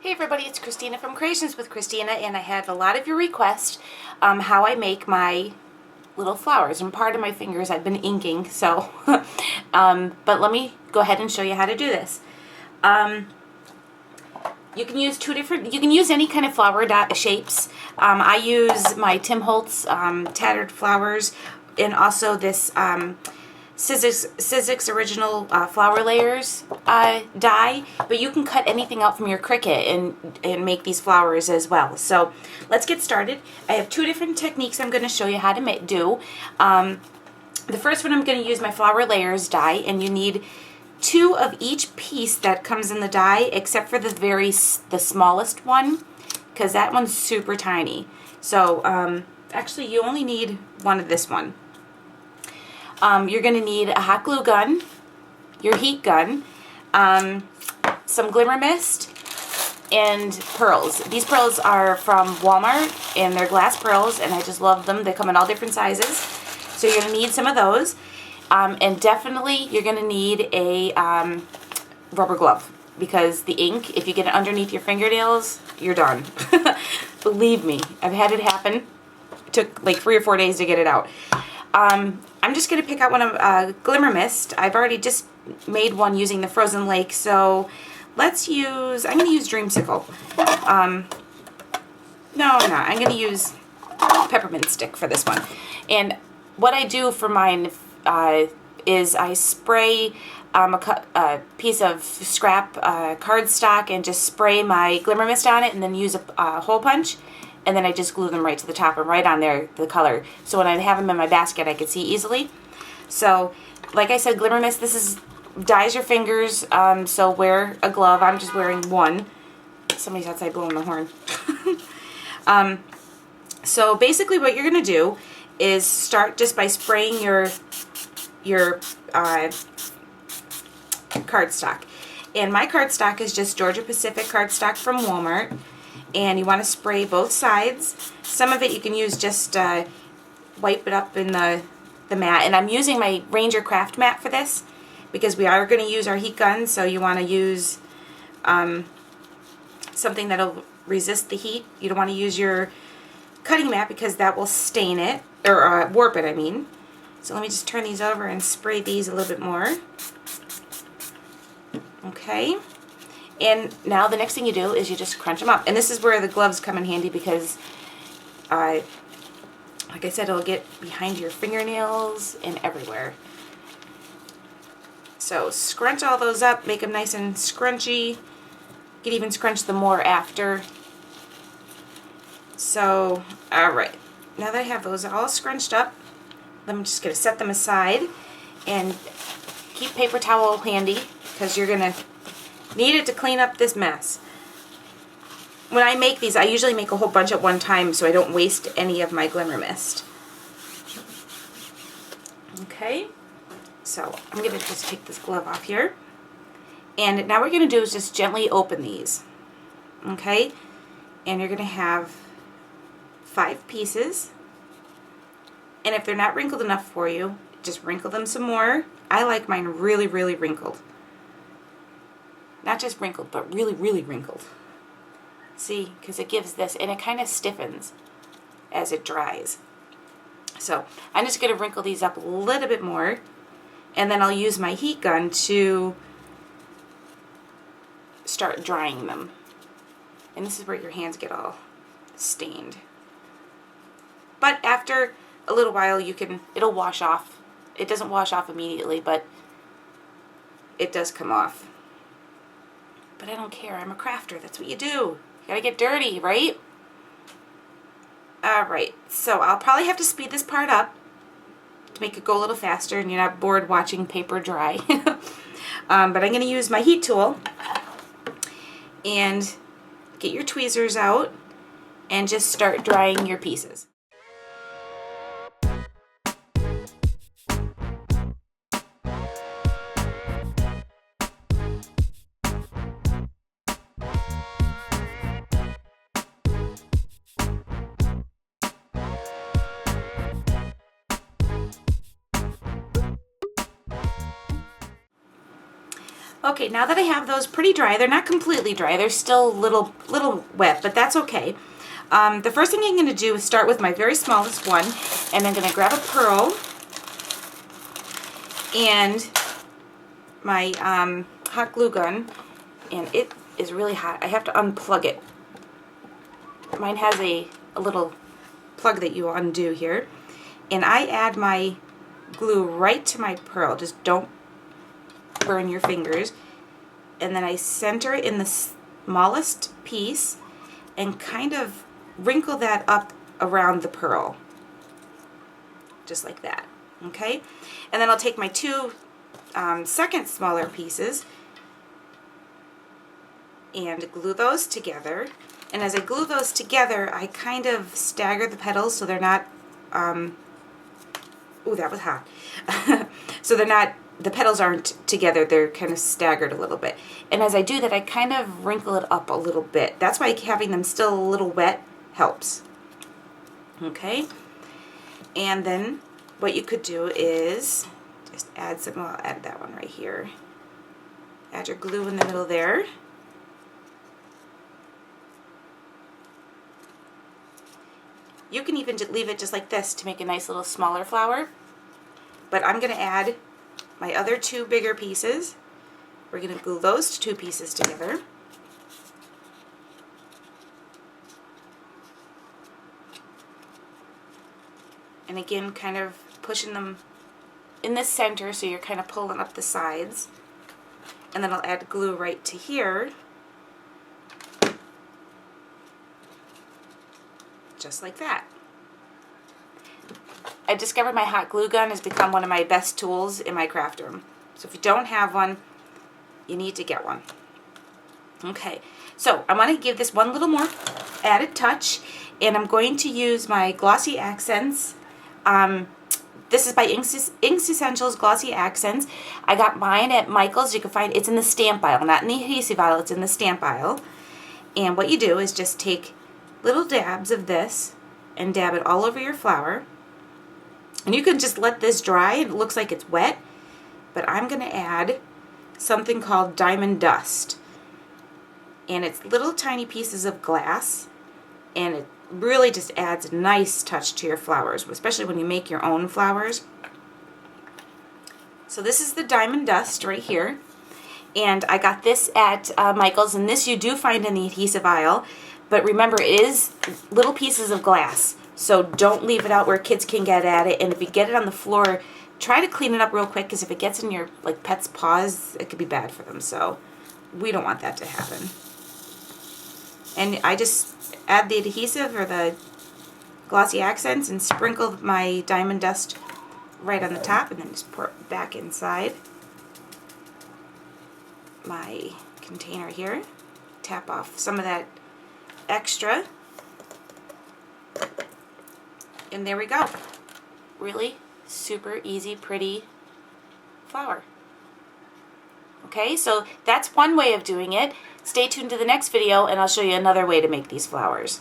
Hey everybody, it's Christina from Creations with Christina, and I had a lot of your requests how I make my little flowers, and part of my fingers I've been inking, so but let me go ahead and show you how to do this. You can use you can use any kind of flower shapes. I use my Tim Holtz tattered flowers, and also this Sizzix original flower layers die, but you can cut anything out from your Cricut and make these flowers as well. So let's get started. I have two different techniques I'm going to show you how to do. The first one, I'm going to use my flower layers die, and you need two of each piece that comes in the die, except for the smallest one, because that one's super tiny. So actually you only need one of this one. You're going to need a hot glue gun, your heat gun, some Glimmer mist, and pearls. These pearls are from Walmart, and they're glass pearls, and I just love them. They come in all different sizes. So you're going to need some of those. And definitely you're going to need a rubber glove, because the ink, if you get it underneath your fingernails, you're done. Believe me, I've had it happen. It took like 3 or 4 days to get it out. I'm just going to pick out one of Glimmer Mist. I've already just made one using the Frozen Lake, so let's use, I'm going to use Dreamsicle. No, I'm not. I'm going to use Peppermint Stick for this one. And what I do for mine is I spray a piece of scrap cardstock and just spray my Glimmer Mist on it, and then use a hole punch. And then I just glue them right to the top and right on there, the color. So when I have them in my basket, I can see easily. So, like I said, Glimmer Mist, this dyes your fingers, so wear a glove. I'm just wearing one. Somebody's outside blowing the horn. So basically what you're going to do is start just by spraying your cardstock. And my cardstock is just Georgia Pacific cardstock from Walmart. And you want to spray both sides. Some of it you can use just wipe it up in the mat. And I'm using my Ranger Craft mat for this, because we are going to use our heat gun, so you want to use something that'll resist the heat. You don't want to use your cutting mat, because that will stain it, or warp it, I mean. So let me just turn these over and spray these a little bit more. Okay. And now the next thing you do is you just crunch them up. And this is where the gloves come in handy, because, like I said, it'll get behind your fingernails and everywhere. So scrunch all those up, make them nice and scrunchy. You can even scrunch them more after. So, alright. Now that I have those all scrunched up, I'm just going to set them aside. And keep paper towel handy, because you're going to need it to clean up this mess. When I make these, I usually make a whole bunch at one time, so I don't waste any of my Glimmer Mist. Okay, so I'm going to just take this glove off here. And now what we're going to do is just gently open these. Okay, and you're going to have 5 pieces. And if they're not wrinkled enough for you, just wrinkle them some more. I like mine really, really wrinkled. Not just wrinkled, but really, really wrinkled. See, because it gives this, and it kind of stiffens as it dries. So I'm just going to wrinkle these up a little bit more, and then I'll use my heat gun to start drying them. And this is where your hands get all stained. But after a little while, it'll wash off. It doesn't wash off immediately, but it does come off. But I don't care. I'm a crafter. That's what you do. You gotta get dirty, right? Alright, so I'll probably have to speed this part up to make it go a little faster and you're not bored watching paper dry. But I'm going to use my heat tool and get your tweezers out and just start drying your pieces. Okay, now that I have those pretty dry, they're not completely dry, they're still a little wet, but that's okay. The first thing I'm going to do is start with my very smallest one, and I'm going to grab a pearl and my hot glue gun, and it is really hot. I have to unplug it. Mine has a little plug that you undo here, and I add my glue right to my pearl. Just don't burn your fingers. And then I center it in the smallest piece and kind of wrinkle that up around the pearl, just like that. Okay, and then I'll take my two second smaller pieces and glue those together. And as I glue those together, I kind of stagger the petals so they're not, ooh, that was hot. So they're not, the petals aren't together, they're kind of staggered a little bit. And as I do that, I kind of wrinkle it up a little bit. That's why having them still a little wet helps. Okay? And then what you could do is just add some, well, I'll add that one right here. Add your glue in the middle there. You can even leave it just like this to make a nice little smaller flower. But I'm going to add my other two bigger pieces. We're going to glue those two pieces together. And again, kind of pushing them in the center so you're kind of pulling up the sides. And then I'll add glue right to here. Just like that. I discovered my hot glue gun has become one of my best tools in my craft room. So if you don't have one, you need to get one. Okay, so I want to give this one little more added touch, and I'm going to use my Glossy Accents. This is by Inks Essentials Glossy Accents. I got mine at Michael's. You can find it's in the stamp aisle, not in the adhesive aisle, it's in the stamp aisle. And what you do is just take little dabs of this and dab it all over your flower. And you can just let this dry. It looks like it's wet, but I'm going to add something called diamond dust. And it's little tiny pieces of glass, and it really just adds a nice touch to your flowers, especially when you make your own flowers. So this is the diamond dust right here, and I got this at Michael's, and this you do find in the adhesive aisle, but remember it is little pieces of glass, so don't leave it out where kids can get at it. And if you get it on the floor, try to clean it up real quick, because if it gets in your pet's paws, it could be bad for them, so we don't want that to happen. And I just add the adhesive or the Glossy Accents and sprinkle my diamond dust right on the top, and then just pour it back inside my container here. Tap off some of that extra. And there we go. Really super easy, pretty flower. Okay, so that's one way of doing it. Stay tuned to the next video and I'll show you another way to make these flowers.